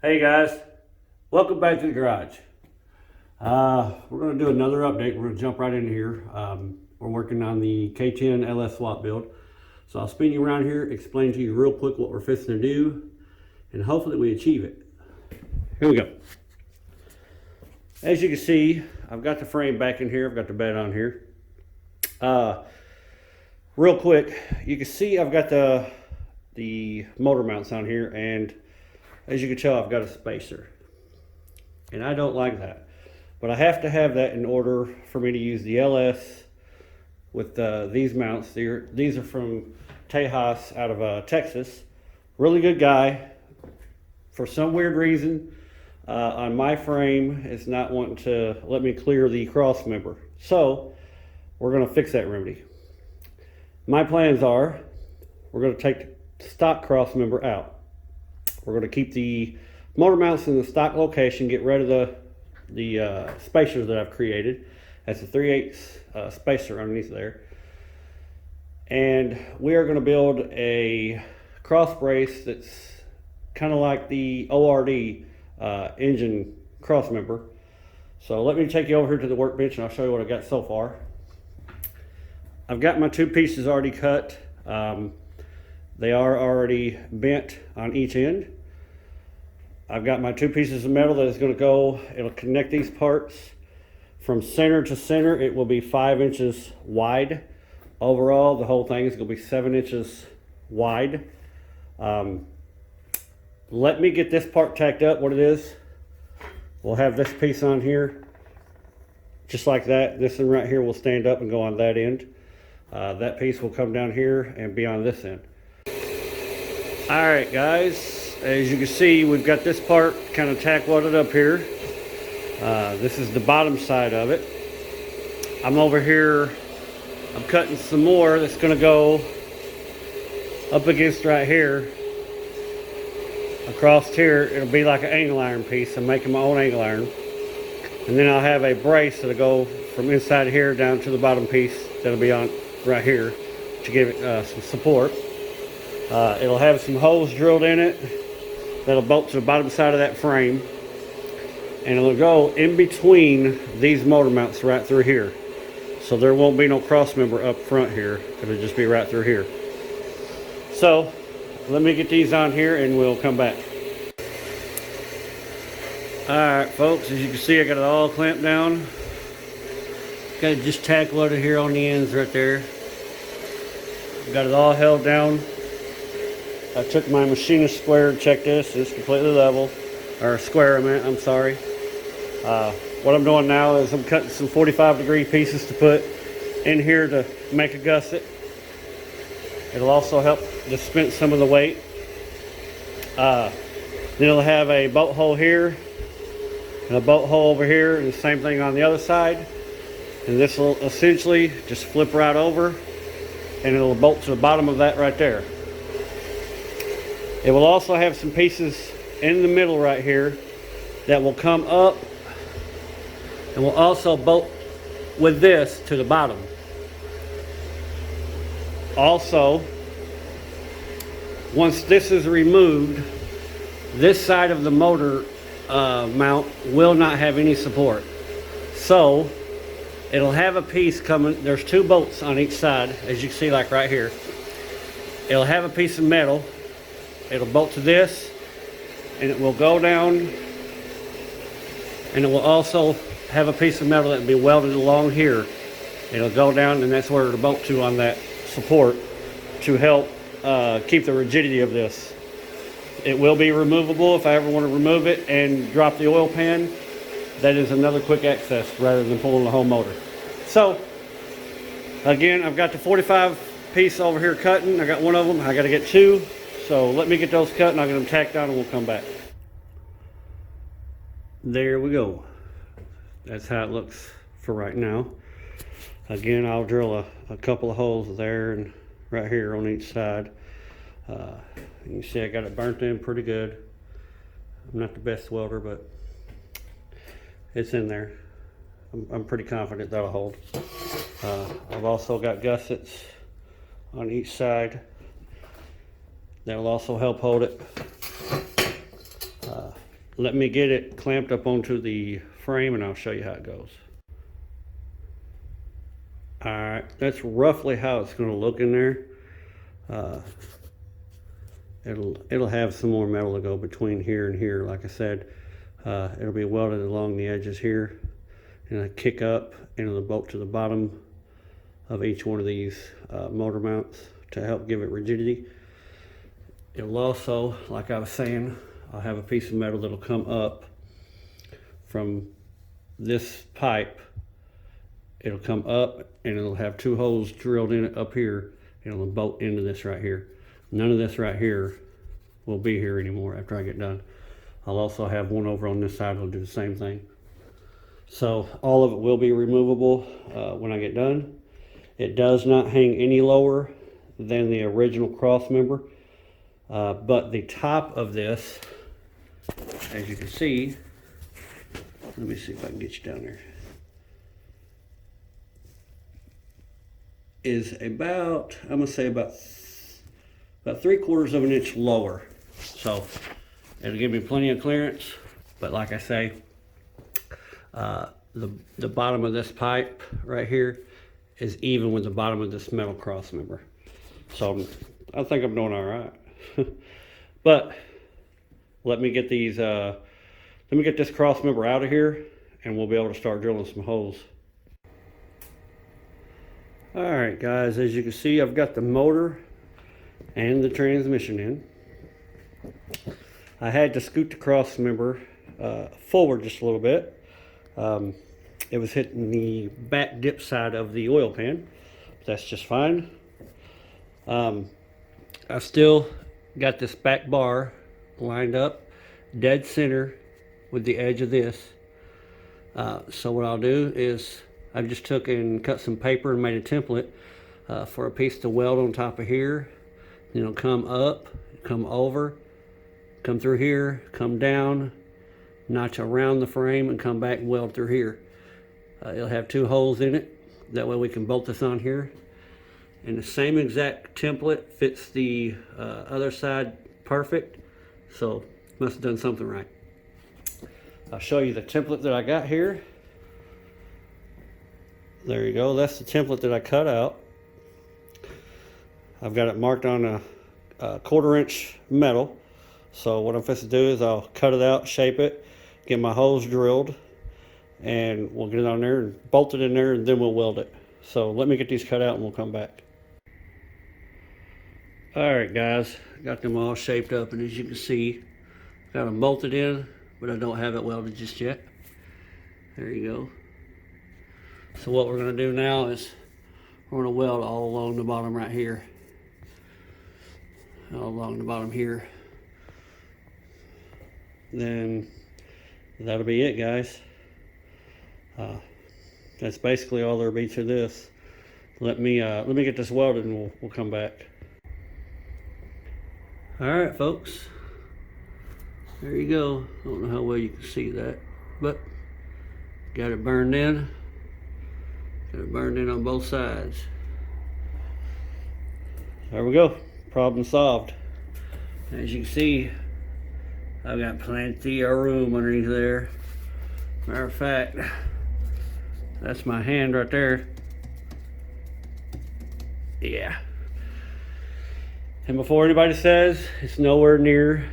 Hey guys, welcome back to the garage. We're going to do another update. We're going to jump right in here. We're working on the K10 LS swap build. So I'll spin you around here, explain to you real quick what we're fixing to do, and hopefully we achieve it. Here we go. As you can see, I've got the frame back in here. I've got the bed on here. Real quick, you can see I've got the motor mounts on here, and as you can tell, I've got a spacer. And I don't like that. But I have to have that in order for me to use the LS with these mounts. These are from Tejas out of Texas. Really good guy. For some weird reason, on my frame, it's not wanting to let me clear the Crossmember. So, we're going to fix that remedy. My plans are, we're going to take the stock Crossmember out. We're going to keep the motor mounts in the stock location, get rid of the spacers that I've created. That's a 3/8 spacer underneath there. And we are going to build a cross brace that's kind of like the ORD engine Crossmember. So let me take you over here to the workbench and I'll show you what I've got so far. I've got my two pieces already cut. They are already bent on each end. I've got my two pieces of metal that is going to go, it'll connect these parts from center to center. It will be 5 inches wide. Overall, the whole thing is going to be 7 inches wide. Let me get this part tacked up, what it is. We'll have this piece on here, just like that. This one right here will stand up and go on that end. That piece will come down here and be on this end. All right, guys. As you can see, we've got this part kind of tack welded up here. This is the bottom side of it. I'm over here, I'm cutting some more that's going to go up against right here. Across here, it'll be like an angle iron piece. I'm making my own angle iron. And then I'll have a brace that'll go from inside here down to the bottom piece that'll be on right here to give it some support. It'll have some holes drilled in it that'll bolt to the bottom side of that frame, and it'll go in between these motor mounts right through here. So there won't be no Crossmember up front here. It'll just be right through here. So let me get these on here and we'll come back. Alright folks, as you can see, I got it all clamped down. Got it just tack welded here on the ends right there. Got it all held down. I took my machinist square and checked this. It's completely level. Or square, I'm sorry. What I'm doing now is I'm cutting some 45-degree pieces to put in here to make a gusset. It'll also help dispense some of the weight. Then it'll have a bolt hole here and a bolt hole over here, and the same thing on the other side. And this will essentially just flip right over, and it'll bolt to the bottom of that right there. It will also have some pieces in the middle right here that will come up and will also bolt with this to the bottom. Also, once this is removed, this side of the motor mount will not have any support. So it'll have a piece coming. There's two bolts on each side, as you can see, like right here. It'll have a piece of metal. It'll bolt to this, and it will go down, and it will also have a piece of metal that will be welded along here. It'll go down, and that's where it'll bolt to on that support to help keep the rigidity of this. It will be removable if I ever want to remove it and drop the oil pan. That is another quick access rather than pulling the whole motor. So, again, I've got the 45 piece over here cutting. I got one of them. I got to get two. So let me get those cut and I'll get them tacked on and we'll come back. There we go. That's how it looks for right now. Again, I'll drill a couple of holes there and right here on each side. You can see I got it burnt in pretty good. I'm not the best welder, but it's in there. I'm pretty confident that'll hold. I've also got gussets on each side. That'll also help hold it. let me get it clamped up onto the frame and I'll show you how it goes. Alright, that's roughly how it's going to look in there. It'll have some more metal to go between here and here. Like I said, it'll be welded along the edges here, and I kick up and it'll bolt to the bottom of each one of these motor mounts to help give it rigidity. It'll also, like I was saying, I'll have a piece of metal that'll come up from this pipe. It'll come up and it'll have two holes drilled in it up here, and it'll bolt into this right here. None of this right here will be here anymore after I get done. I'll also have one over on this side that'll do the same thing. So all of it will be removable when I get done. It does not hang any lower than the original Crossmember, but the top of this, as you can see, let me see if I can get you down there, is about, I'm gonna say about 3/4 of an inch lower. So it'll give me plenty of clearance, but like I say, the bottom of this pipe right here is even with the bottom of this metal Crossmember. So I think I'm doing all right. But let me get these, let me get this Crossmember out of here and we'll be able to start drilling some holes. All right, guys, as you can see, I've got the motor and the transmission in. I had to scoot the Crossmember forward just a little bit. It was hitting the back dip side of the oil pan. That's just fine. I still got this back bar lined up dead center with the edge of this. So what I'll do is I just took and cut some paper and made a template for a piece to weld on top of here. You know, come up, come over, come through here, come down, notch around the frame, and come back and weld through here. It'll have two holes in it. That way we can bolt this on here. And the same exact template fits the other side perfect. So must have done something right. I'll show you the template that I got here. There you go. That's the template that I cut out. I've got it marked on a 1/4 inch metal. So what I'm supposed to do is I'll cut it out, shape it, get my holes drilled, and we'll get it on there and bolt it in there, and then we'll weld it. So let me get these cut out and we'll come back. Alright guys, got them all shaped up, and as you can see, got them bolted in, but I don't have it welded just yet. There you go. So what we're going to do now is we're going to weld all along the bottom right here. All along the bottom here. Then that'll be it, guys. That's basically all there'll be to this. Let me get this welded and we'll come back. Alright folks, there you go. I don't know how well you can see that, but got it burned in. Got it burned in on both sides. There we go, problem solved. As you can see, I've got plenty of room underneath there. Matter of fact, that's my hand right there. Yeah. And before anybody says, it's nowhere near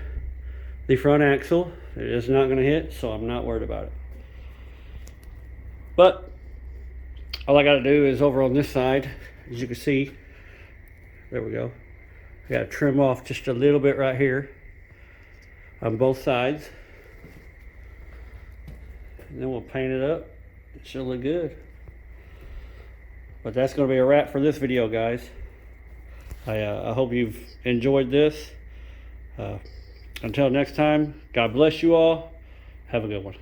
the front axle. It is not going to hit, so I'm not worried about it. But all I got to do is over on this side, as you can see, there we go. I got to trim off just a little bit right here on both sides. And then we'll paint it up. It should look good. But that's going to be a wrap for this video, guys. I hope you've enjoyed this. Until next time, God bless you all. Have a good one.